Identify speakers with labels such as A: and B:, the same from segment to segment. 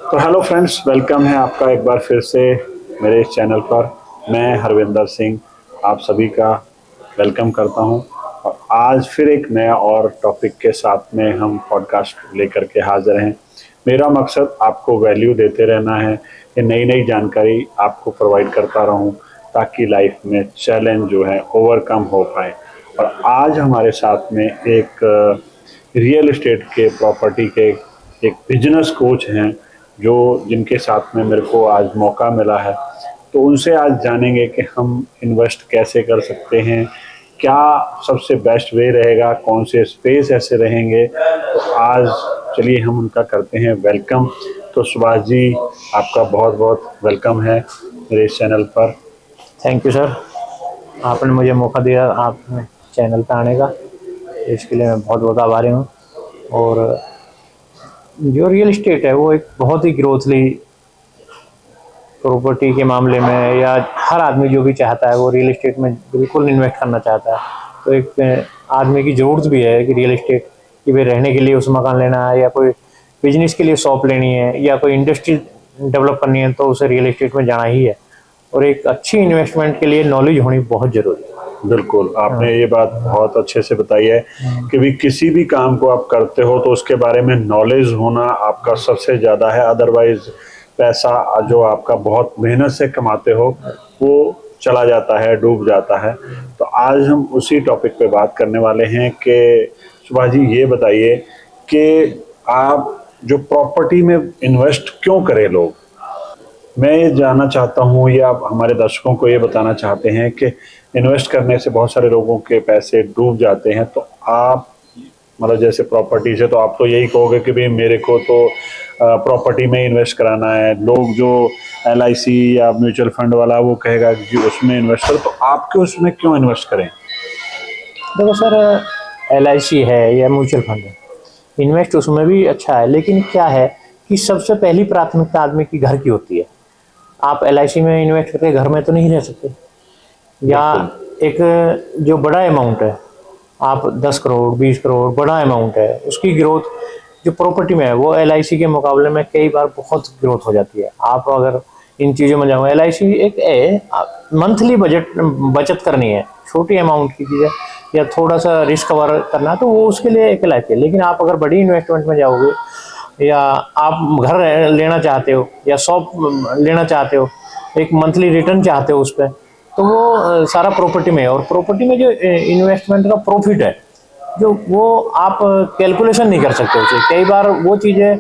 A: तो hello friends, welcome है आपका एक बार फिर से मेरे इस चैनल पर। मैं हरविंदर सिंह आप सभी का वेलकम करता हूं और आज फिर एक नया और टॉपिक के साथ में हम पॉडकास्ट लेकर के हाजिर हैं। मेरा मकसद आपको वैल्यू देते रहना है कि नई नई जानकारी आपको प्रोवाइड करता रहूं ताकि लाइफ में चैलेंज जो है ओवरकम हो पाए। और आज हमारे साथ में एक रियल एस्टेट के प्रॉपर्टी के एक बिजनेस कोच हैं जो जिनके साथ में मेरे को आज मौका मिला है। तो उनसे आज जानेंगे कि हम इन्वेस्ट कैसे कर सकते हैं, क्या सबसे बेस्ट वे रहेगा, कौन से स्पेस ऐसे रहेंगे। तो आज चलिए हम उनका करते हैं वेलकम। तो सुभाष जी, आपका बहुत बहुत वेलकम है मेरे इस चैनल पर।
B: थैंक यू सर, आपने मुझे मौका दिया आपने चैनल पे आने का, इसके लिए मैं बहुत बहुत आभारी हूँ। और जो रियल इस्टेट है वो एक बहुत ही ग्रोथली प्रॉपर्टी के मामले में, या हर आदमी जो भी चाहता है वो रियल इस्टेट में बिल्कुल इन्वेस्ट करना चाहता है। तो एक आदमी की ज़रूरत भी है कि रियल इस्टेट कि भाई रहने के लिए उस मकान लेना है, या कोई बिजनेस के लिए शॉप लेनी है, या कोई इंडस्ट्री डेवलप करनी है, तो उसे रियल इस्टेट में जाना ही है। और एक अच्छी इन्वेस्टमेंट के लिए नॉलेज होनी बहुत ज़रूरी है।
A: बिल्कुल, आपने ये बात बहुत अच्छे से बताई है कि भी किसी भी काम को आप करते हो तो उसके बारे में नॉलेज होना आपका सबसे ज़्यादा है। अदरवाइज पैसा जो आपका बहुत मेहनत से कमाते हो वो चला जाता है, डूब जाता है। तो आज हम उसी टॉपिक पे बात करने वाले हैं कि सुभाष जी ये बताइए कि आप जो प्रॉपर्टी में इन्वेस्ट क्यों करें लोग। मैं ये जानना चाहता हूँ या आप हमारे दर्शकों को ये बताना चाहते हैं कि इन्वेस्ट करने से बहुत सारे लोगों के पैसे डूब जाते हैं। तो आप मतलब जैसे प्रॉपर्टी से तो आप तो यही कहोगे कि भाई मेरे को तो प्रॉपर्टी में इन्वेस्ट कराना है। लोग जो LIC या म्यूचुअल फंड वाला वो कहेगा कि उसमें इन्वेस्ट करो, तो आपके उसमें क्यों इन्वेस्ट करें।
B: देखो सर, LIC है या म्यूचुअल फंड है, इन्वेस्ट उसमें भी अच्छा है, लेकिन क्या है कि सबसे पहली प्राथमिकता आदमी की घर की होती है। आप LIC में इन्वेस्ट करके घर में तो नहीं रह सकते, या एक जो बड़ा अमाउंट है, आप 10 करोड़ 20 करोड़ बड़ा अमाउंट है, उसकी ग्रोथ जो प्रॉपर्टी में है वो LIC के मुकाबले में कई बार बहुत ग्रोथ हो जाती है। आप अगर इन चीज़ों में जाओगे, LIC एक मंथली बचत करनी है, छोटी अमाउंट की चीज़ है, या थोड़ा सा रिस्क कवर करना, तो वो उसके लिए एक LIC है। लेकिन आप अगर बड़ी इन्वेस्टमेंट में जाओगे, या आप घर लेना चाहते हो या शॉप लेना चाहते हो, एक मंथली रिटर्न चाहते हो उस पर, तो वो सारा प्रॉपर्टी में है। और प्रॉपर्टी में जो इन्वेस्टमेंट का प्रॉफिट है, जो वो आप कैलकुलेशन नहीं कर सकते उसे। कई बार वो चीज़ें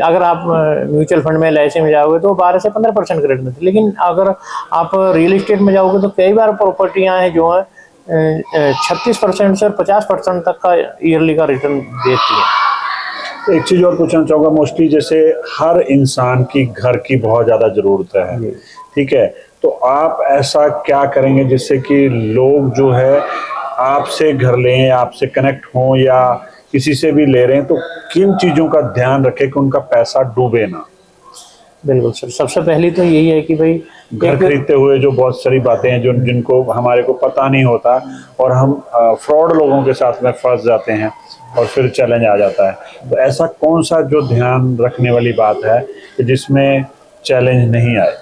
B: अगर आप म्यूचुअल फंड में LIC में जाओगे तो 12 से 15% का रेट मिलती है, लेकिन अगर आप रियल इस्टेट में जाओगे तो कई बार प्रॉपर्टियाँ हैं जो है 36% से 50% तक का ईयरली का रिटर्न देती है।
A: एक चीज़ और पूछना चाहूँगा, मोस्टली जैसे हर इंसान की घर की बहुत ज़्यादा ज़रूरत है, ठीक है। तो आप ऐसा क्या करेंगे जिससे कि लोग जो है आपसे घर लें, आपसे कनेक्ट हों, या किसी से भी ले रहे हैं तो किन चीज़ों का ध्यान रखें कि उनका पैसा डूबे ना।
B: बिल्कुल सर, सबसे पहली तो यही है कि भाई
A: घर खरीदते हुए जो बहुत सारी बातें हैं जो जिनको हमारे को पता नहीं होता और हम फ्रॉड लोगों के साथ में फंस जाते हैं और फिर चैलेंज आ जाता है। तो ऐसा कौन सा जो ध्यान रखने वाली बात है कि जिसमें चैलेंज नहीं आए।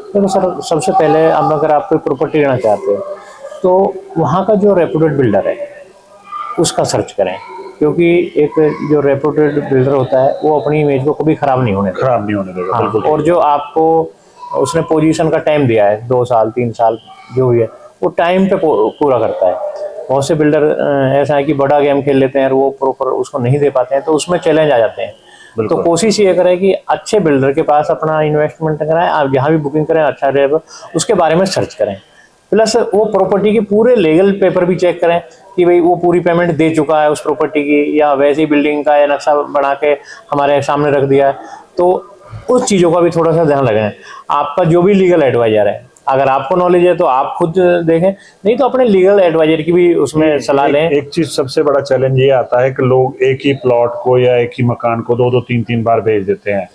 B: देखो सर, सबसे पहले अब अगर आप कोई प्रॉपर्टी लेना चाहते हो तो वहाँ का जो रेपुटेड बिल्डर है उसका सर्च करें, क्योंकि एक जो रेपुटेड बिल्डर होता है वो अपनी इमेज को कभी ख़राब नहीं होने
A: देगा।
B: हाँ,
A: बिल्कुल।
B: और जो आपको उसने पोजीशन का टाइम दिया है, 2 साल 3 साल जो भी है, वो टाइम पे पूरा करता है। बहुत से बिल्डर ऐसा है कि बड़ा गेम खेल लेते हैं और वो प्रॉपर उसको नहीं दे पाते हैं, तो उसमें चैलेंज आ जाते हैं। तो कोशिश ये करें कि अच्छे बिल्डर के पास अपना इन्वेस्टमेंट कराएं, आप जहाँ भी बुकिंग करें अच्छा रहेगा, उसके बारे में सर्च करें। प्लस वो प्रॉपर्टी के पूरे लीगल पेपर भी चेक करें कि भाई वो पूरी पेमेंट दे चुका है उस प्रॉपर्टी की, या वैसी बिल्डिंग का या नक्शा बना के हमारे सामने रख दिया है। तो उस चीज़ों का भी थोड़ा सा ध्यान रखें। आपका जो भी लीगल एडवाइजर है, अगर आपको नॉलेज है तो आप खुद देखें, नहीं तो अपने लीगल एडवाइजर की भी उसमें सलाह लें।
A: एक चीज सबसे बड़ा चैलेंज ये आता है कि लोग एक ही प्लॉट को या एक ही मकान को 2-2 3-3 बार भेज देते हैं,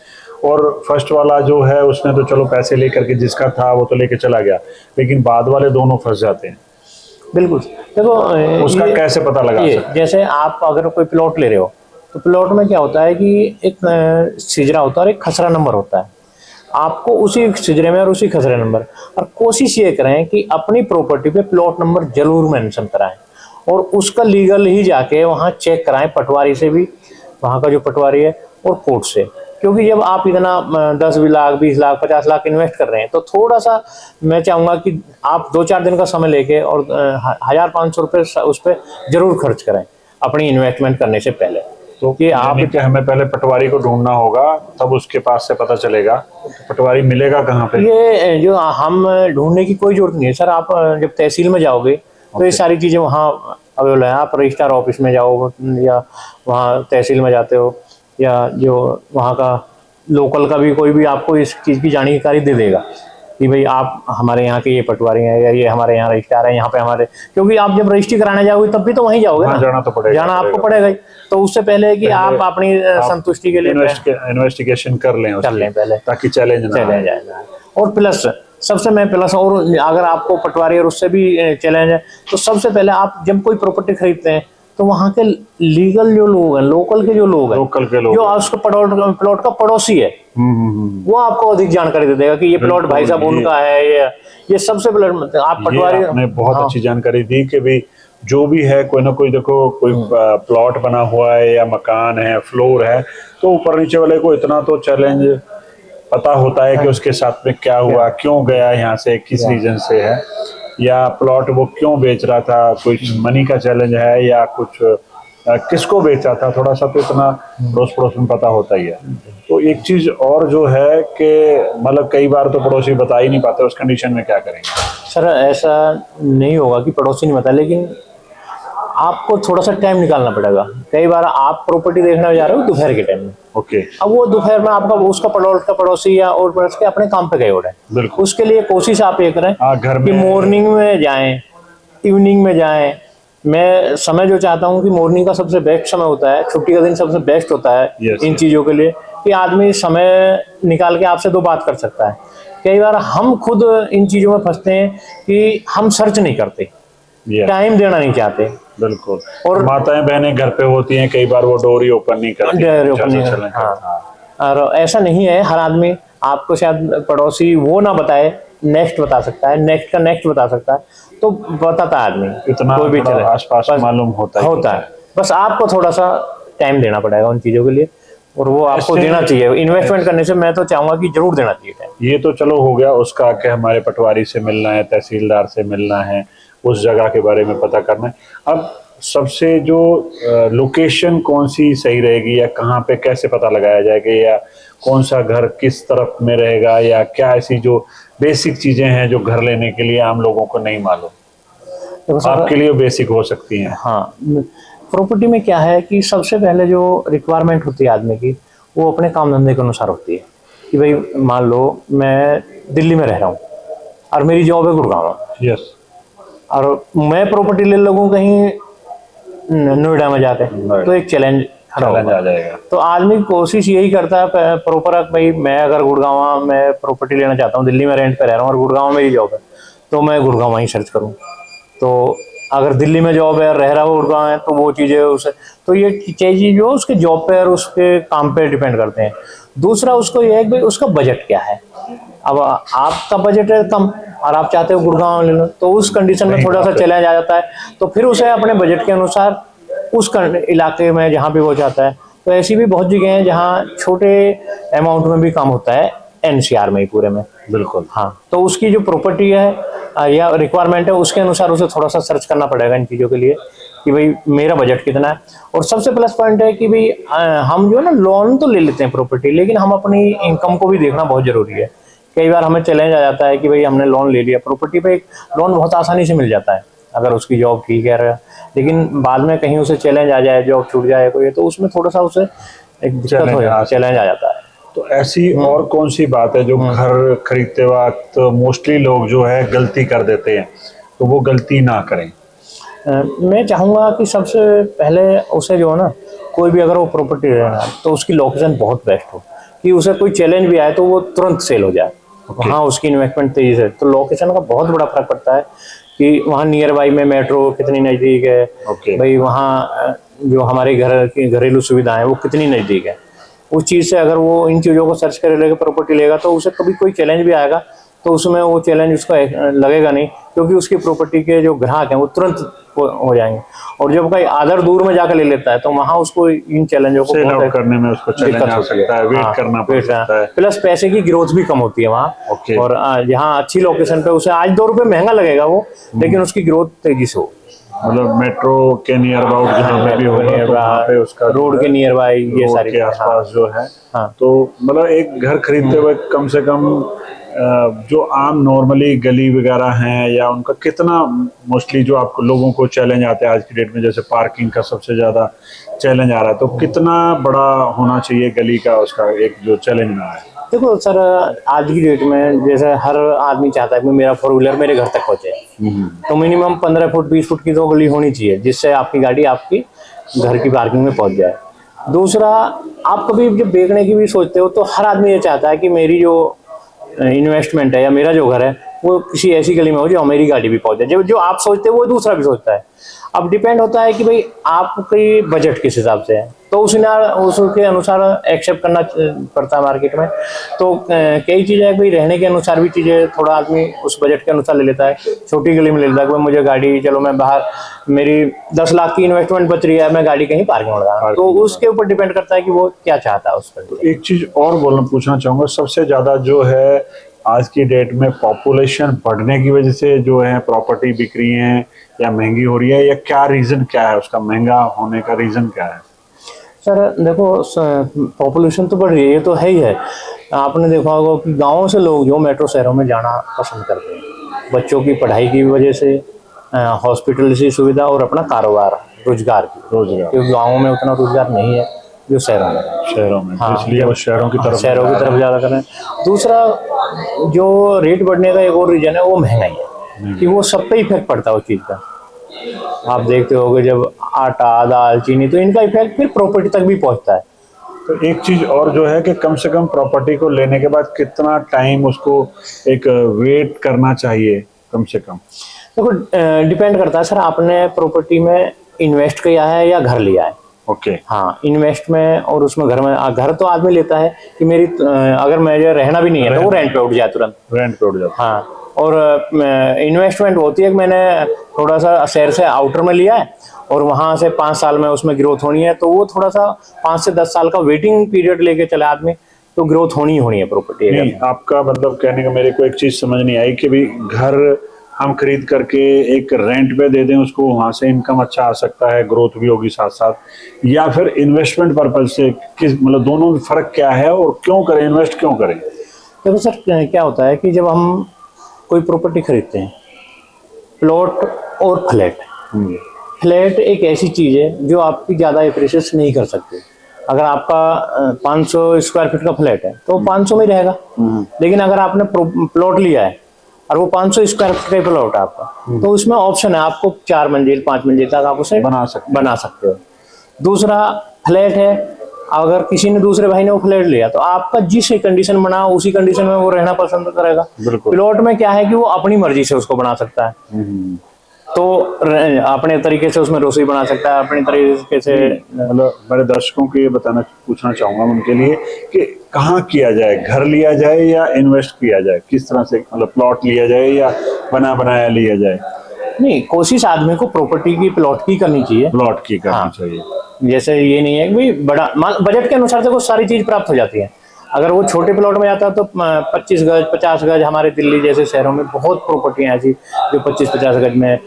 A: और फर्स्ट वाला जो है उसने तो चलो पैसे लेकर के जिसका था वो तो लेके चला गया, लेकिन बाद वाले दोनों फंस जाते हैं।
B: बिल्कुल। देखो
A: उसका कैसे पता लगा सकते हैं?
B: जैसे आप अगर कोई प्लॉट ले रहे हो तो प्लॉट में क्या होता है कि एक सिजरा होता है और एक खसरा नंबर होता है। आपको उसी सिजरे में और उसी खसरे नंबर, और कोशिश ये करें कि अपनी प्रॉपर्टी पे प्लॉट नंबर जरूर मेंशन कराएं और उसका लीगल ही जाके वहाँ चेक कराएं, पटवारी से भी, वहाँ का जो पटवारी है, और कोर्ट से। क्योंकि जब आप इतना 10 लाख 20 लाख 50 लाख इन्वेस्ट कर रहे हैं तो थोड़ा सा मैं चाहूँगा कि आप 2-4 दिन का समय लेके और 1,000-500 रुपये उस पर जरूर खर्च करें अपनी इन्वेस्टमेंट करने से पहले।
A: तो
B: कि आप
A: कि हमें पहले पटवारी को ढूंढना होगा, तब उसके पास से पता चलेगा। तो पटवारी मिलेगा कहाँ पे?
B: ये जो हम ढूंढने की कोई जरूरत नहीं है सर। आप जब तहसील में जाओगे तो ये सारी चीज़ें वहाँ अवेलेबल है। आप रजिस्ट्रार ऑफिस में जाओ या वहाँ तहसील में जाते हो, या जो वहाँ का लोकल का भी कोई भी आपको इस चीज़ की जानकारी दे देगा कि भाई आप हमारे यहाँ के ये पटवारी हैं या ये हमारे यहाँ रजिस्ट्रार हैं, यहाँ पे हमारे। क्योंकि आप जब रजिस्ट्री कराने जाओगे तब भी तो वहीं जाओगे ना,
A: जाना तो पड़ेगा,
B: जाना आपको पड़ेगा ही। तो उससे पहले कि आप अपनी संतुष्टि के लिए
A: इन्वेस्टिगेशन कर लें
B: पहले,
A: ताकि चैलेंज
B: जाए। और प्लस सबसे मैं प्लस, और अगर आपको पटवारी और उससे भी चैलेंज है तो सबसे पहले आप जब कोई प्रॉपर्टी खरीदते हैं तो वहाँ के लीगल जो लोग हैं, लोकल के जो लोग हैं, जो उसको प्लॉट का पड़ोसी है, वो आपको अधिक जानकारी दे देगा कि ये प्लॉट भाई साहब उनका है। ये सबसे पहले आप पटवारी,
A: आपने बहुत अच्छी जानकारी दी कि भी जो भी है, कोई ना कोई देखो, कोई प्लॉट बना हुआ है या मकान है, फ्लोर है, तो ऊपर नीचे वाले को इतना तो चैलेंज पता होता है कि उसके साथ में क्या हुआ, क्यों गया यहाँ से, किस रीजन से है, या प्लॉट वो क्यों बेच रहा था, कुछ मनी का चैलेंज है या कुछ किसको बेचा था, थोड़ा सा तो इतना पड़ोस पड़ोस में पता होता ही है। तो एक चीज और जो है कि मतलब कई बार तो पड़ोसी बता ही नहीं पाते, उस कंडीशन में क्या करेंगे?
B: सर ऐसा नहीं होगा कि पड़ोसी नहीं बता, लेकिन आपको थोड़ा सा टाइम निकालना पड़ेगा। कई बार आप प्रॉपर्टी देखने जा रहे हो दोपहर के टाइम में,
A: ओके,
B: अब वो दोपहर में आपका उसका पड़ोसी या और पड़ोस के अपने काम पे गए हो रहे हैं।
A: बिल्कुल,
B: उसके लिए कोशिश आप ये करें
A: घर
B: कि
A: में
B: मॉर्निंग में जाएं, इवनिंग में जाएं। मैं समय जो चाहता हूँ कि मॉर्निंग का सबसे बेस्ट समय होता है, छुट्टी का दिन सबसे बेस्ट होता है इन चीज़ों के लिए, कि आदमी समय निकाल के आपसे 2 बात कर सकता है। कई बार हम खुद इन चीज़ों में फंसते हैं कि हम सर्च नहीं करते, टाइम देना नहीं चाहते।
A: बिल्कुल, और माताएं बहनें घर पे होती हैं, कई बार वो डोर ही ओपन नहीं करती।
B: और ऐसा नहीं है, हर आदमी आपको शायद पड़ोसी वो ना बताए, नेक्स्ट बता सकता है, नेक्स्ट का नेक्स्ट बता सकता है, तो बताता है आदमी,
A: इतना
B: कोई भी चले
A: आसपास मालूम होता
B: है। बस आपको थोड़ा सा टाइम देना पड़ेगा उन चीज़ों के लिए, और वो आपको देना चाहिए। इन्वेस्टमेंट करने से मैं तो चाहूंगा कि जरूर देना चाहिए टाइम।
A: ये तो चलो हो गया उसका कि हमारे पटवारी से मिलना है, तहसीलदार से मिलना है, उस जगह के बारे में पता करना है। अब सबसे जो लोकेशन कौन सी सही रहेगी, या कहाँ पे कैसे पता लगाया जाएगा, या कौन सा घर किस तरफ में रहेगा, या क्या ऐसी जो बेसिक चीजें हैं जो घर लेने के लिए आम लोगों को नहीं मालूम, तो आपके लिए बेसिक हो सकती हैं?
B: हाँ, प्रॉपर्टी में क्या है कि सबसे पहले जो रिक्वायरमेंट होती है आदमी की, वो अपने काम धंधे के अनुसार होती है। कि भाई मान लो मैं दिल्ली में रह रहा हूँ और मेरी जॉब है गुड़गांव,
A: यस, और
B: मैं प्रॉपर्टी ले लगूँ कहीं नोएडा में जाके, तो एक चैलेंज
A: आ जाएगा।
B: तो आदमी कोशिश यही करता है प्रॉपर, भाई मैं अगर गुड़गांव में प्रॉपर्टी लेना चाहता हूँ, दिल्ली में रेंट पे रह रहा हूँ और गुड़गांव में मेरी जॉब है, तो मैं गुड़गांव ही सर्च करूँ। तो अगर दिल्ली में जॉब है और रह रहा हो गुड़गांव है, तो वो चीज़ें उसे, तो ये चीज़ जो उसके जॉब पे और उसके काम पे डिपेंड करते हैं। दूसरा उसको ये है कि भाई उसका बजट क्या है। अब आपका बजट है कम और आप चाहते हो गुड़गांव ले लो, तो उस कंडीशन में थोड़ा सा चैलेंज आ जाता है। तो फिर उसे अपने बजट के अनुसार उस इलाके में जहाँ भी वो चाहता है, तो ऐसी भी बहुत जगह हैं जहाँ छोटे अमाउंट में भी काम होता है, NCR में ही पूरे में।
A: बिल्कुल,
B: हाँ, तो उसकी जो प्रॉपर्टी है या रिक्वायरमेंट है, उसके अनुसार उसे थोड़ा सा सर्च करना पड़ेगा इन चीज़ों के लिए कि भाई मेरा बजट कितना है। और सबसे प्लस पॉइंट है कि भाई हम जो है ना लोन तो ले लेते हैं प्रॉपर्टी, लेकिन हम अपनी इनकम को भी देखना बहुत ज़रूरी है। कई बार हमें चैलेंज आ जाता है कि भाई हमने लोन ले लिया, प्रॉपर्टी पे एक लोन बहुत आसानी से मिल जाता है अगर उसकी जॉब ठीक है, लेकिन बाद में कहीं उसे चैलेंज आ जाए, जॉब छूट जाए कोई, तो उसमें थोड़ा सा उसे एक दिक्कत हो जाए, चैलेंज आ जाता है।
A: तो ऐसी और कौन सी बात है जो घर खरीदते वक्त मोस्टली लोग जो है गलती कर देते हैं, तो वो गलती ना करें?
B: मैं चाहूँगा कि सबसे पहले उसे जो है ना, कोई भी अगर वो प्रॉपर्टी लेना है तो उसकी लोकेशन बहुत बेस्ट हो, कि उसे कोई चैलेंज भी आए तो वो तुरंत सेल हो जाए। हाँ, उसकी इन्वेस्टमेंट तेजी से, तो लोकेशन का बहुत बड़ा फर्क पड़ता है कि वहाँ नियर बाई में मेट्रो कितनी नज़दीक है, भाई वहाँ जो हमारे घर की घरेलू सुविधाएं हैं वो कितनी नज़दीक है। उस चीज़ से अगर वो इन चीज़ों को सर्च कर लेगा, प्रॉपर्टी लेगा, तो उसे कभी कोई चैलेंज भी आएगा तो उसमें वो चैलेंज उसका लगेगा नहीं, क्योंकि उसकी प्रॉपर्टी के जो ग्राहक हैं वो तुरंत हो जाएंगे। और जब कोई आधर दूर में जाकर ले लेता है तो वहाँ उसको इन चैलेंजों को
A: सेल आउट करने में उसको चैलेंज आ सकता है, वेट करना पड़ सकता है,
B: प्लस पैसे की ग्रोथ भी कम होती है वहाँ।
A: ओके।
B: और जहाँ अच्छी लोकेशन पे उसे आज 2 रुपये महंगा लगेगा वो, लेकिन उसकी ग्रोथ तेजी से हो,
A: मतलब मेट्रो के नियर अबाउट जहाँ पे भी होगा तो वहाँ पे उसका
B: रोड के नियर बाई ये
A: रोड
B: सारी
A: के आसपास जो है।
B: हाँ।
A: तो मतलब एक घर खरीदते हुए कम से कम जो आम नॉर्मली गली वगैरह हैं या उनका कितना मोस्टली जो आपको लोगों को चैलेंज आते हैं आज की डेट में, जैसे पार्किंग का सबसे ज़्यादा चैलेंज आ रहा है, तो कितना बड़ा होना चाहिए गली का उसका एक जो चैलेंज में आया है?
B: देखो सर, आज की डेट में जैसे हर आदमी चाहता है कि मेरा 4 व्हीलर मेरे घर तक पहुंचे, तो मिनिमम 15 फुट 20 फुट की तो गली होनी चाहिए, जिससे आपकी गाड़ी आपकी घर की पार्किंग में पहुंच जाए। दूसरा, आप कभी जब बेचने की भी सोचते हो तो हर आदमी ये चाहता है कि मेरी जो इन्वेस्टमेंट है या मेरा जो घर है वो किसी ऐसी गली में हो जो मेरी गाड़ी भी पहुंच जाए। जो आप सोचते हो वो दूसरा भी सोचता है। अब डिपेंड होता है कि भाई आपकी बजट किस हिसाब से है, तो उसके अनुसार एक्सेप्ट करना पड़ता है मार्केट में। तो कई चीज़ें है, कोई रहने के अनुसार भी चीज़ें थोड़ा आदमी उस बजट के अनुसार ले लेता है। छोटी गली में ले लेता है कि मुझे गाड़ी, चलो मैं बाहर, मेरी 10 लाख की इन्वेस्टमेंट बच रही है, मैं गाड़ी कहीं पार्किंग में लगा, तो उसके ऊपर डिपेंड करता है कि वो क्या चाहता है उस पर।
A: एक चीज़ और पूछना चाहूँगा, सबसे ज़्यादा जो है आज की डेट में पॉपुलेशन बढ़ने की वजह से जो है प्रॉपर्टी बिक रही है या महंगी हो रही है, या क्या रीज़न क्या है उसका, महंगा होने का रीज़न क्या है?
B: सर देखो, पॉपुलेशन तो बढ़ रही है, ये तो है ही है। आपने देखा होगा कि गाँवों से लोग जो मेट्रो शहरों में जाना पसंद करते हैं, बच्चों की पढ़ाई की वजह से, हॉस्पिटल की सुविधा और अपना कारोबार, रोजगार क्योंकि गाँवों में उतना रोजगार नहीं है जो शहरों में। हाँ,
A: इसलिए वो शहरों की तरफ
B: ज़्यादा कर रहे हैं। दूसरा, जो रेट बढ़ने का एक और रीजन है वो महंगाई है, कि वो सब पे इफेक्ट पड़ता है उस चीज़ का। आप देखते होगे जब आटा, दाल, चीनी, तो इनका इफेक्ट फिर प्रॉपर्टी तक भी पहुंचता है।
A: तो एक चीज़ और जो है कि कम से कम प्रॉपर्टी को लेने के बाद कितना टाइम उसको एक वेट करना चाहिए कम से कम?
B: देखो, डिपेंड करता है सर, आपने प्रॉपर्टी में इन्वेस्ट किया है या घर लिया है।
A: ओके।
B: हाँ, इन्वेस्ट में और उसमें घर तो आदमी लेता है कि मेरी अगर मुझे रहना भी नहीं है तो वो रेंट पे उठ जाए, तुरंत
A: रेंट पे उठ जाता है।
B: हाँ, और इन्वेस्टमेंट होती है कि मैंने थोड़ा सा शहर से आउटर में लिया है और वहाँ से 5 साल में उसमें ग्रोथ होनी है, तो वो थोड़ा सा 5 से 10 साल का वेटिंग पीरियड लेके चले आदमी, तो ग्रोथ होनी ही होनी है प्रॉपर्टी।
A: नहीं, आपका मतलब कहने का मेरे को एक चीज़ समझ नहीं आई कि भी घर हम खरीद करके एक रेंट पे दे दें उसको, वहाँ से इनकम अच्छा आ सकता है, ग्रोथ भी होगी साथ साथ, या फिर इन्वेस्टमेंट पर्पज से, किस मतलब दोनों में फ़र्क क्या है और क्यों करें, इन्वेस्ट क्यों करें?
B: देखो सर, क्या होता है कि जब हम कोई प्रॉपर्टी खरीदते हैं, प्लॉट और फ्लैट एक ऐसी चीज़ है जो आपकी ज़्यादा एप्रिशिएट नहीं कर सकते। अगर आपका 500 स्क्वायर फीट का फ्लैट है तो 500 में रहेगा, लेकिन अगर आपने प्लॉट लिया है और वो 500 स्क्वायर फीट का प्लॉट है आपका, तो उसमें ऑप्शन है, आपको 4 मंजिल 5 मंजिल तक आप उसे बना सकते हो। दूसरा, फ्लैट है, अगर किसी ने दूसरे भाई ने वो फ्लैट लिया तो आपका जिस कंडीशन बना उसी कंडीशन में वो रहना पसंद करेगा। प्लॉट में क्या है कि वो अपनी मर्जी से उसको बना सकता है, तो अपने तरीके से उसमें रसोई बना सकता है, अपने तरीके से।
A: मतलब मेरे दर्शकों को ये पूछना चाहूँगा उनके लिए कि कहाँ किया जाए, घर लिया जाए या इन्वेस्ट किया जाए, किस तरह से, मतलब प्लॉट लिया जाए या बना बनाया लिया जाए?
B: नहीं, कोशिश आदमी को प्रॉपर्टी की प्लॉट की करनी चाहिए,
A: प्लॉट की करनी चाहिए।
B: जैसे ये नहीं है कि भाई बड़ा बजट के अनुसार से वो सारी चीज प्राप्त हो जाती है। अगर वो छोटे प्लॉट में जाता है तो 25 गज 50 गज, हमारे दिल्ली जैसे शहरों में बहुत प्रॉपर्टियां ऐसी जो 25-50 गज में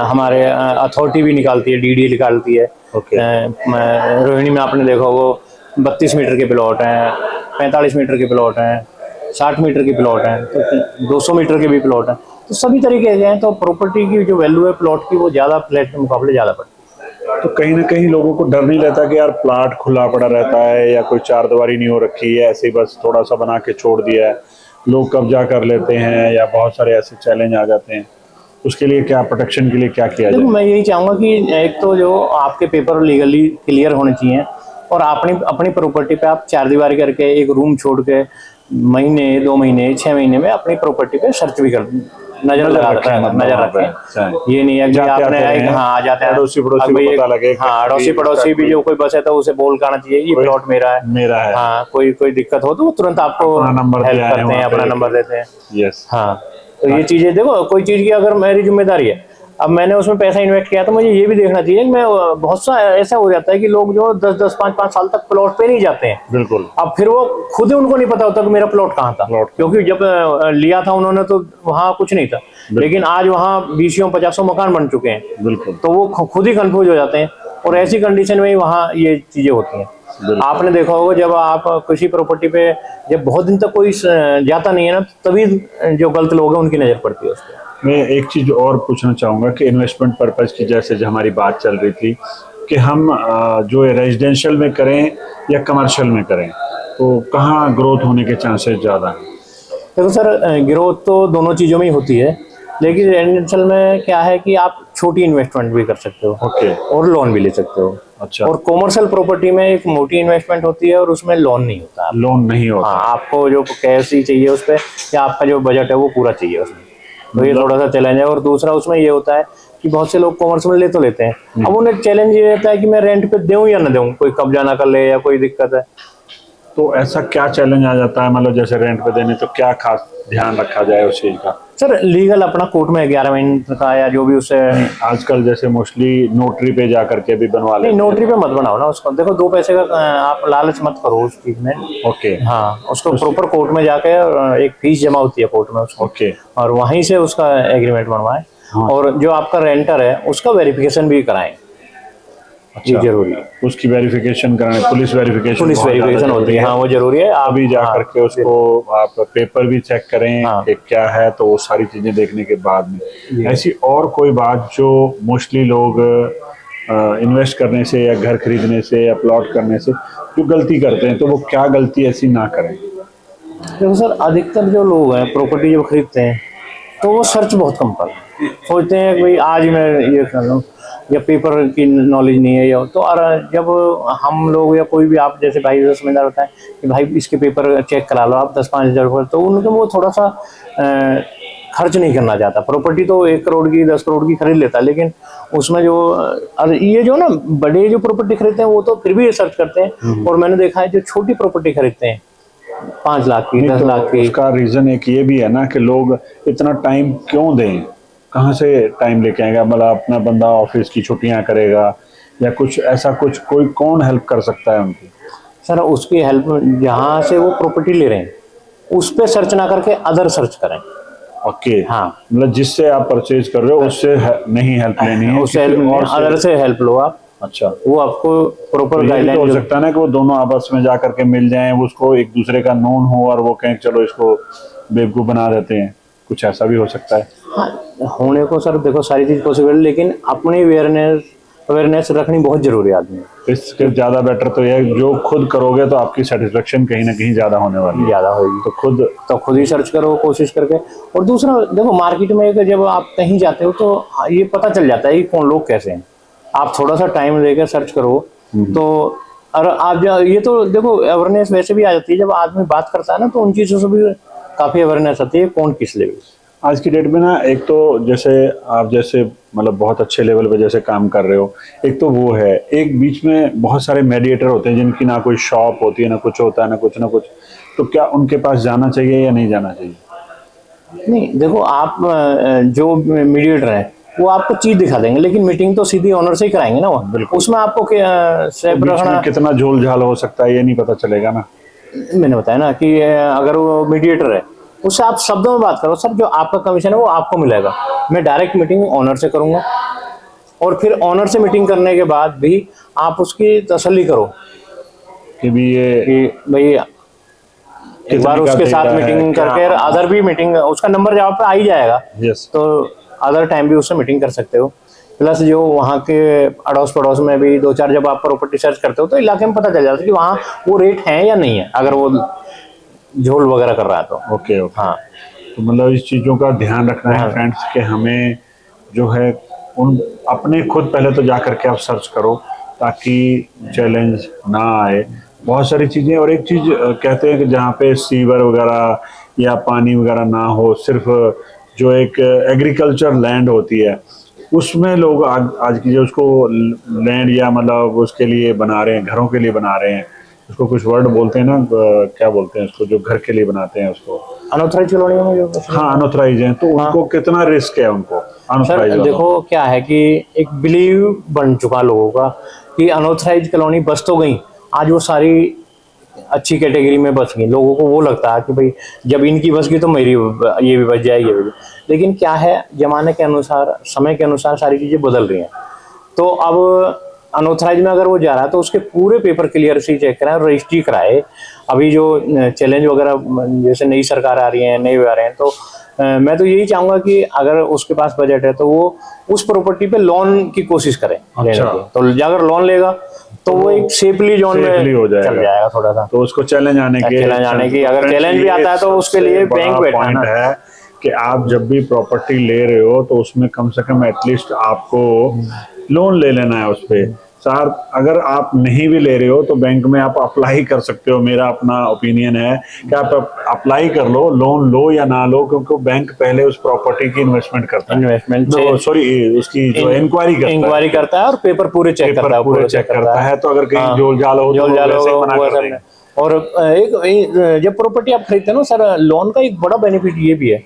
B: हमारे अथॉरिटी भी निकालती है, डीडी निकालती है। रोहिणी में आपने देखा वो 32 मीटर के प्लॉट हैं, 45 मीटर के प्लॉट हैं, 60 मीटर के प्लॉट हैं, तो 200 मीटर के भी प्लॉट हैं, तो सभी तरीके के हैं। तो प्रॉपर्टी की जो वैल्यू है प्लॉट की वो ज़्यादा फ्लैट के मुकाबले ज़्यादा पड़ती है।
A: तो कहीं ना कहीं लोगों को डर नहीं रहता कि यार प्लाट खुला पड़ा रहता है या कोई चारदीवारी नहीं हो रखी है, ऐसे ही बस थोड़ा सा बना के छोड़ दिया है, लोग कब्जा कर लेते हैं या बहुत सारे ऐसे चैलेंज आ जाते हैं, उसके लिए क्या, प्रोटेक्शन के लिए क्या किया जाए?
B: मैं यही चाहूँगा कि एक तो जो आपके पेपर लीगली क्लियर होने चाहिए और अपनी प्रॉपर्टी पे आप चारदीवारी करके एक रूम छोड़ के महीने 2 महीने 6 महीने में अपनी प्रॉपर्टी पे सर्च भी नजर लगा
A: रखें, मतलब
B: नजर
A: वहाँ पे।
B: रखें। ये नहीं है कि
A: जाते आते
B: आपने
A: रहें,
B: हाँ आ जाते हैं
A: अड़ोसी पड़ोसी
B: अब
A: को
B: ये-
A: पता लगे कि
B: हाँ अड़ोसी पड़ोसी भी जो कोई बस है तो उसे बोल करना चाहिए ये
A: कोई
B: प्लॉट मेरा है।
A: मेरा है।
B: हाँ कोई दिक्कत हो तो वो तुरंत आपको
A: अपना नंबर
B: हेल्प
A: दिया है
B: करते हैं,
A: वहाँ
B: अपना
A: पे।
B: नंबर देते हैं।
A: यस।
B: हाँ तो ये चीजें देखो, कोई चीज की अगर मेरी जिम्मेदारी है, अब मैंने उसमें पैसा इन्वेस्ट किया तो मुझे ये भी देखना चाहिए कि मैं बहुत सा ऐसा हो जाता है कि लोग जो 10-10 5-5 साल तक प्लॉट पे नहीं जाते हैं।
A: बिल्कुल।
B: अब फिर वो खुद ही उनको नहीं पता होता कि मेरा प्लॉट कहाँ था,
A: प्लॉट
B: क्योंकि जब लिया था उन्होंने तो वहाँ कुछ नहीं था, लेकिन आज वहाँ 20-50 मकान बन चुके हैं,
A: बिल्कुल।
B: तो वो खुद ही कंफ्यूज हो जाते हैं और ऐसी कंडीशन में ही वहाँ ये चीजें होती हैं। आपने देखा होगा जब आप किसी प्रॉपर्टी पे जब बहुत दिन तक कोई जाता नहीं है ना, तभी जो गलत लोग हैं उनकी नजर पड़ती है उस पर।
A: मैं एक चीज और पूछना चाहूंगा कि इन्वेस्टमेंट पर्पज की, जैसे जो हमारी बात चल रही थी कि हम जो रेजिडेंशियल में करें या कमर्शियल में करें, तो कहाँ ग्रोथ होने के चांसेस ज़्यादा हैं?
B: देखो सर, ग्रोथ तो दोनों चीज़ों में ही होती है, लेकिन रेजिडेंशियल में क्या है कि आप छोटी इन्वेस्टमेंट भी कर सकते हो
A: ओके।
B: और लोन भी ले सकते हो।
A: अच्छा।
B: और कॉमर्शियल प्रॉपर्टी में एक मोटी इन्वेस्टमेंट होती है और उसमें लोन नहीं होता।
A: लोन नहीं होता।
B: हाँ, आपको जो कैश ही चाहिए उस पर, या आपका जो बजट है वो पूरा चाहिए उसमें, तो ये थोड़ा सा चैलेंज है। और दूसरा उसमें ये होता है कि बहुत से लोग कॉमर्स में ले तो लेते हैं, अब उन्हें चैलेंज ये रहता है कि मैं रेंट पे दूं या ना दूं, कोई कब्जा ना कर ले या कोई दिक्कत है।
A: तो ऐसा क्या चैलेंज आ जाता है, मतलब जैसे रेंट पे देने, तो क्या खास ध्यान रखा जाए उस चीज का?
B: सर लीगल अपना कोर्ट में 11 महीने का या जो भी उससे,
A: आजकल जैसे मोस्टली नोटरी पे जा करके भी बनवा
B: नहीं
A: लेते
B: नोटरी पे मत बनाओ ना उसको। देखो 2 पैसे का आप लालच मत करो उस चीज में।
A: हैं। ओके।
B: हाँ, उसको प्रॉपर कोर्ट में जाके एक फीस जमा होती है कोर्ट में उसको,
A: ओके।
B: और वहीं से उसका एग्रीमेंट बनवाएं।
A: हाँ।
B: और जो आपका रेंटर है उसका वेरिफिकेशन भी कराएं, ये जरूरी है।
A: उसकी वेरिफिकेशन कराने, पुलिस वेरिफिकेशन
B: होती है, हाँ वो जरूरी है। आप
A: अभी जा
B: हाँ,
A: करके उसको आप पेपर भी चेक करें
B: हाँ।
A: कि क्या है, तो वो सारी चीजें देखने के बाद में। ऐसी और कोई बात जो मोस्टली लोग इन्वेस्ट करने से या घर खरीदने से या प्लॉट करने से जो गलती करते हैं, तो वो क्या गलती ऐसी ना करें?
B: देखो सर, अधिकतर जो लोग हैं प्रॉपर्टी जब खरीदते हैं तो वो सर्च बहुत कम करते हैं, सोचते हैं कि भाई आज मैं ये कर लूँ, या पेपर की नॉलेज नहीं है, या तो और जब हम लोग या कोई भी, आप जैसे भाई समझदार होता है कि भाई इसके पेपर चेक करा लो आप 10-5 हज़ार रुपये, तो उनको वो थोड़ा सा खर्च नहीं करना चाहता। प्रॉपर्टी तो 1 करोड़ की 10 करोड़ की खरीद लेता है, लेकिन उसमें जो ये जो ना बड़े जो प्रॉपर्टी खरीदते हैं वो तो फिर भी रिसर्च करते हैं। और मैंने देखा है जो छोटी प्रॉपर्टी खरीदते हैं 5 लाख की 10 लाख की,
A: उसका रीजन एक ये भी है ना कि लोग इतना टाइम क्यों दें, कहाँ से टाइम लेके आएगा? मतलब अपना बंदा ऑफिस की छुट्टियां करेगा या कुछ ऐसा, कुछ कोई कौन हेल्प कर सकता है उनकी?
B: सर उसकी हेल्प जहाँ से वो प्रॉपर्टी ले रहे हैं उस पर सर्च ना करके अदर सर्च करें।
A: ओके।
B: हाँ,
A: मतलब जिससे आप परचेज कर रहे हो उससे नहीं हेल्प लेनी है,
B: उससे हेल्प नहीं, अदर से हेल्प लो आप।
A: अच्छा।
B: वो आपको प्रॉपर
A: तो
B: गाइडलाइन
A: हो सकता है ना कि वो दोनों आपस में जा करके मिल जाएं, वो उसको एक दूसरे का नोन हो और वो कहें चलो इसको बेवकूफ बना देते हैं, कुछ ऐसा भी हो सकता है।
B: हाँ, होने को सर देखो सारी चीज पॉसिबल है, लेकिन अपनी अवेयरनेस रखनी बहुत जरूरी है आदमी।
A: इसके ज्यादा बेटर तो यह जो खुद करोगे तो आपकी सेटिस्फेक्शन कहीं ना कहीं ज्यादा होने वाली है।
B: ज्यादा होगी तो खुद ही सर्च करो कोशिश करके। और दूसरा देखो, मार्केट में जब आप कहीं जाते हो तो ये पता चल जाता है कि कौन लोग कैसे हैं। आप थोड़ा सा टाइम लेकर सर्च करो तो, और आप ये तो देखो अवेयरनेस वैसे भी आ जाती है जब आदमी बात करता है ना, तो उन चीज़ों से भी काफ़ी अवेयरनेस आती है कौन किस लेवल।
A: आज की डेट में ना, एक तो जैसे आप जैसे मतलब बहुत अच्छे लेवल पे जैसे काम कर रहे हो, एक तो वो है, एक बीच में बहुत सारे मेडिएटर होते हैं जिनकी ना कोई शॉप होती है, ना कुछ होता है, ना कुछ, तो क्या उनके पास जाना चाहिए या नहीं जाना चाहिए?
B: नहीं देखो, आप जो मीडिएटर है वो आपको चीज दिखा देंगे, लेकिन मीटिंग तो सीधी ओनर से ही कराएंगे ना वो।
A: बिल्कुल।
B: उसमें आपको
A: बीच में कितना झोल झाल हो सकता है ये नहीं पता चलेगा ना।
B: मैंने बताया ना कि अगर वो मीडिएटर है उससे आप शब्दों में बात करो, सर जो आपका कमीशन है वो आपको मिलेगा, मैं डायरेक्ट मीटिंग ओनर से करूंगा। और फिर ओनर से मीटिंग करने के बाद भी आप उसकी तसल्ली करो
A: कि भी ये
B: कि भाई एक बार उसके साथ मीटिंग करके, अदर भी मीटिंग, उसका नंबर जहाँ पे आ ही जाएगा,
A: यस,
B: तो अदर टाइम भी उससे मीटिंग कर सकते हो। प्लस जो वहाँ के अड़ोस पड़ोस में भी 2-4 जब आप प्रॉपर्टी सर्च करते हो तो इलाके में पता चल जाता है कि वहाँ वो रेट है या नहीं है, अगर वो झोल वगैरह कर रहा है तो।
A: ओके।
B: हाँ,
A: तो मतलब इस चीज़ों का ध्यान रखना है फ्रेंड्स कि हमें जो है उन अपने खुद पहले तो जा करके आप सर्च करो ताकि चैलेंज ना आए। बहुत सारी चीज़ें, और एक चीज़ कहते हैं कि जहाँ पे सीवर वगैरह या पानी वगैरह ना हो, सिर्फ जो एक एग्रीकल्चर लैंड होती है, उसमें लोग आज की जो उसको लैंड या मतलब उसके लिए बना रहे हैं, घरों के लिए बना रहे हैं, उसको कुछ वर्ड बोलते हैं ना, क्या बोलते हैं उसको, जो घर के लिए बनाते हैं उसको,
B: अनऑथराइज कॉलोनियों में जो
A: हाँ अनऑथराइज हैं, तो उनको कितना रिस्क है उनको अनऑथराइज?
B: सर देखो क्या है कि एक बिलीव बन चुका लोगों का कि अनऑथराइज कॉलोनी बस तो गई, आज वो सारी अच्छी कैटेगरी में बच गई। लोगों को वो लगता है कि भाई जब इनकी बच गई तो मेरी ये भी बच जाएगी, ये भी। लेकिन क्या है, जमाने के अनुसार, समय के अनुसार सारी चीज़ें बदल रही हैं। तो अब अनऑथराइज में अगर वो जा रहा है तो उसके पूरे पेपर क्लियर से चेक कराए और रजिस्ट्री कराए। अभी जो चैलेंज वगैरह जैसे नई सरकार आ रही है, नए आ रहे हैं, तो मैं तो यही चाहूंगा कि अगर उसके पास बजट है तो वो उस प्रॉपर्टी पे लोन की कोशिश करे लेने की। तो अगर लोन लेगा तो वो एक सेफली जोन में चल जाएगा थोड़ा सा।
A: तो उसको चैलेंज आने की
B: अगर चैलेंज भी आता है तो उसके लिए बैंक बैठा
A: है कि आप जब भी प्रॉपर्टी ले रहे हो तो उसमें कम से कम एटलीस्ट आपको लोन ले लेना है उस पे। सर अगर आप नहीं भी ले रहे हो तो बैंक में आप अप्लाई कर सकते हो। मेरा अपना ओपिनियन है कि आप अप्लाई कर लो, लोन लो या ना लो, क्योंकि बैंक पहले उस प्रॉपर्टी की इन्वेस्टमेंट करता है, सॉरी उसकी जो इंक्वायरी करता है
B: और पेपर पूरे चेक करता है।
A: तो अगर कहीं जोल जाल हो तो वैसे मना कर देंगे।
B: और एक जब प्रॉपर्टी आप खरीदते हैं ना सर, लोन का एक बड़ा बेनिफिट ये भी है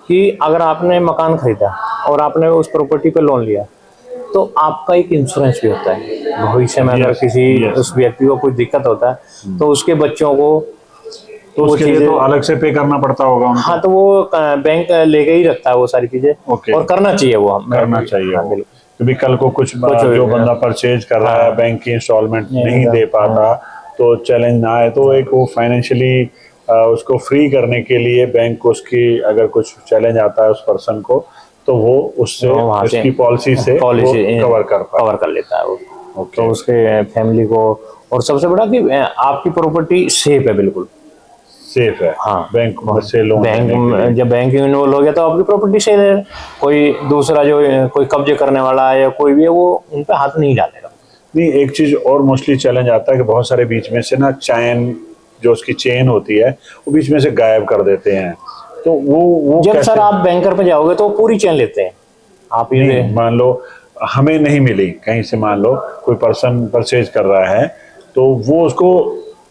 B: कि अगर आपने मकान खरीदा और आपने उस प्रॉपर्टी पे लोन लिया तो आपका एक इंश्योरेंस भी होता है। भविष्य में अगर किसी उस व्यक्ति को कोई दिक्कत होता है तो उसके बच्चों को
A: तो उसके लिए तो अलग से पे करना पड़ता होगा उनको।
B: हाँ, तो वो बैंक लेके ही रखता है वो सारी चीजें। और करना चाहिए, वो
A: करना चाहिए। क्योंकि कल को कुछ जो बंदा परचेज कर रहा है बैंक की इंस्टॉलमेंट नहीं दे पाता तो चैलेंज ना आए, तो एक वो फाइनेंशियली उसको फ्री करने के लिए बैंक को उसकी अगर कुछ चैलेंज आता है उस पर्सन को तो वो उससे उसकी पॉलिसी से कवर कर
B: लेता है वो। तो उसके फैमिली को, और सबसे बड़ा कि आपकी प्रॉपर्टी सेफ है, बिल्कुल
A: सेफ है।
B: हाँ,
A: बैंक से लोन,
B: जब बैंक इन्वॉल्व हो गया तो आपकी प्रॉपर्टी सेफ है। कोई दूसरा जो कोई कब्जे करने वाला है या कोई भी है वो उन पे हाथ नहीं डालेगा।
A: नहीं, एक चीज और मोस्टली चैलेंज आता है कि बहुत सारे बीच में से ना चैन, जो उसकी चेन होती है वो बीच में से गायब कर देते हैं। तो वो
B: जब सर आप बैंकर पे जाओगे तो पूरी चेन लेते हैं। आप ये
A: मान लो हमें नहीं मिली कहीं से, मान लो कोई पर्सन परचेज कर रहा है तो वो उसको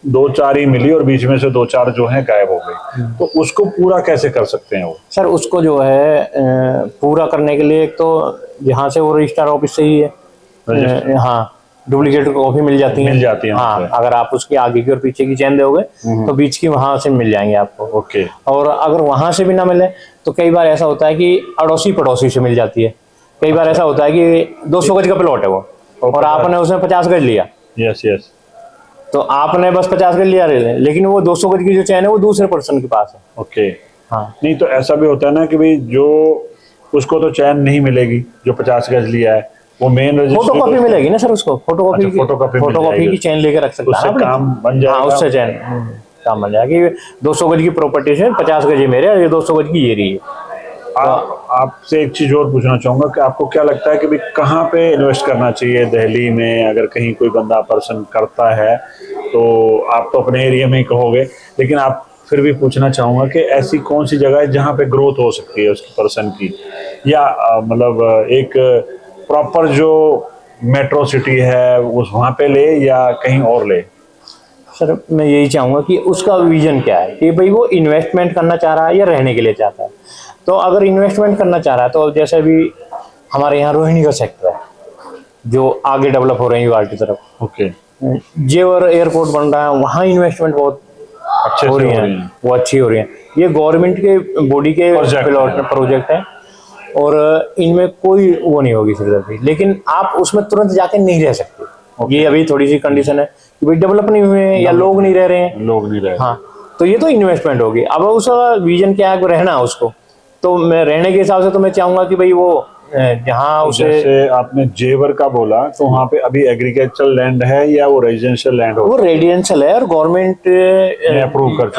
A: 2-4 ही मिली और बीच में से 2-4 जो है गायब हो गई, तो उसको पूरा कैसे कर सकते हैं वो?
B: सर उसको जो है पूरा करने के लिए एक तो यहाँ से वो रजिस्ट्रार ऑफिस से ही है, हाँ, डुप्लीकेट कॉपी मिल जाती है। हाँ, अगर आप उसकी आगे की और पीछे की चेन दोगे तो बीच की वहां से मिल जाएंगे आपको।
A: ओके।
B: और अगर वहां से भी ना मिले तो कई बार ऐसा होता है कि अड़ोसी पड़ोसी से मिल जाती है। कई बार ऐसा होता है कि 200 गज का प्लॉट है वो और आपने उसमें 50 गज लिया।
A: यस।
B: तो आपने बस 50 गज लिया, लेकिन वो 200 गज की जो चैन है वो दूसरे पर्सन के पास है।
A: ओके।
B: हाँ,
A: नहीं तो ऐसा भी होता है ना कि भाई जो उसको तो चैन नहीं मिलेगी जो 50 गज लिया है, वो मेन
B: फोटो कॉपी मिलेगी ना सर उसको। फोटोकॉपी की चैन लेकर रख सकता है,
A: काम बन जाएगा।
B: हाँ, उससे चैन काम बन जाएगा कि 200 गज की प्रॉपर्टी से 50 गज मेरे और ये 200 गज की ये रही है।
A: आपसे एक चीज और पूछना चाहूंगा कि आपको क्या लगता है कि भाई कहाँ पे इन्वेस्ट करना चाहिए दिल्ली में? अगर कहीं कोई बंदा पर्सन करता है तो आप तो अपने एरिया में ही कहोगे, लेकिन आप फिर भी पूछना चाहूंगा कि ऐसी कौन सी जगह है जहाँ पे ग्रोथ हो सकती है उसकी पर्सन की, या मतलब एक प्रॉपर जो मेट्रो सिटी है उस वहाँ पे ले या कहीं और ले?
B: सर मैं यही चाहूँगा कि उसका विजन क्या है कि भाई वो इन्वेस्टमेंट करना चाह रहा है या रहने के लिए चाहता है। तो अगर इन्वेस्टमेंट करना चाह रहा है तो जैसे भी हमारे यहाँ रोहिणी का सेक्टर है जो आगे डेवलप हो रहे हैं यूआर की तरफ।
A: ओके।
B: जेवर एयरपोर्ट बन रहा है, वहाँ इन्वेस्टमेंट बहुत
A: अच्छे
B: हो रही है, वो अच्छी हो रही है। ये गवर्नमेंट के बॉडी के प्रोजेक्ट है और इनमें कोई वो नहीं होगी सिर्फ, लेकिन आप उसमें तुरंत जाके नहीं रह सकते। ये अभी थोड़ी सी कंडीशन है कि भाई डेवलप नहीं हुए हैं या लोग नहीं रह रहे हैं। हाँ, तो ये तो इन्वेस्टमेंट होगी। अब उसका विजन क्या है, रहना है उसको, तो मैं रहने के हिसाब से तो मैं चाहूंगा कि भाई वो जहाँ उसे,
A: जैसे आपने जेवर का बोला तो वहाँ पे अभी एग्रीकल्चरल लैंड है या वो रेजिडेंशियल लैंड हो?
B: वो रेजिडेंशियल है और गवर्नमेंट
A: अप्रूव
B: कर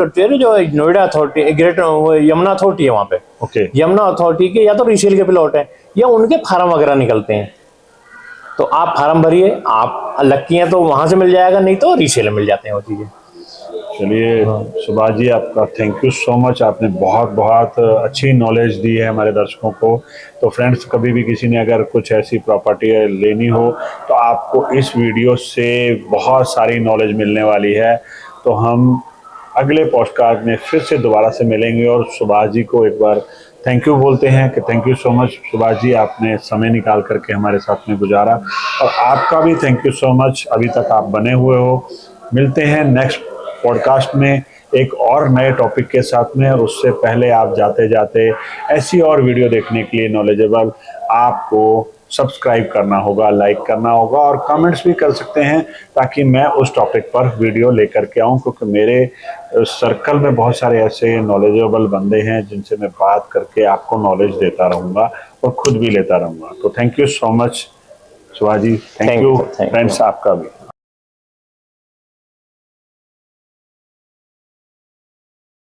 B: चुकी है। जो Noida authority, great Yamuna authority है वहाँ पे।
A: ओके।
B: यमुना अथॉरिटी के या तो रीसेल के प्लॉट है या उनके फार्म वगैरह निकलते हैं, तो आप फार्म भरिए, आप लक्की हैं तो वहां से मिल जाएगा, नहीं तो रीसेल मिल जाते हैं वो चीजें।
A: चलिए सुभाष जी, आपका थैंक यू सो मच। आपने बहुत बहुत अच्छी नॉलेज दी है हमारे दर्शकों को। तो फ्रेंड्स, कभी भी किसी ने अगर कुछ ऐसी प्रॉपर्टी लेनी हो तो आपको इस वीडियो से बहुत सारी नॉलेज मिलने वाली है। तो हम अगले पॉडकास्ट में फिर से दोबारा से मिलेंगे और सुभाष जी को एक बार थैंक यू बोलते हैं कि thank you so much Subhash ji, आपने समय निकाल करके हमारे साथ में गुजारा। और आपका भी थैंक यू सो मच, अभी तक आप बने हुए हो। मिलते हैं नेक्स्ट पॉडकास्ट में एक और नए टॉपिक के साथ में। उससे पहले आप जाते जाते ऐसी और वीडियो देखने के लिए नॉलेजेबल आपको सब्सक्राइब करना होगा, लाइक करना होगा और कमेंट्स भी कर सकते हैं, ताकि मैं उस टॉपिक पर वीडियो लेकर के आऊं। क्योंकि मेरे सर्कल में बहुत सारे ऐसे नॉलेजेबल बंदे हैं जिनसे मैं बात करके आपको नॉलेज देता रहूँगा और खुद भी लेता रहूँगा। तो thank you so much Subhash ji, thank you
B: thank you.
A: Friends, आपका भी।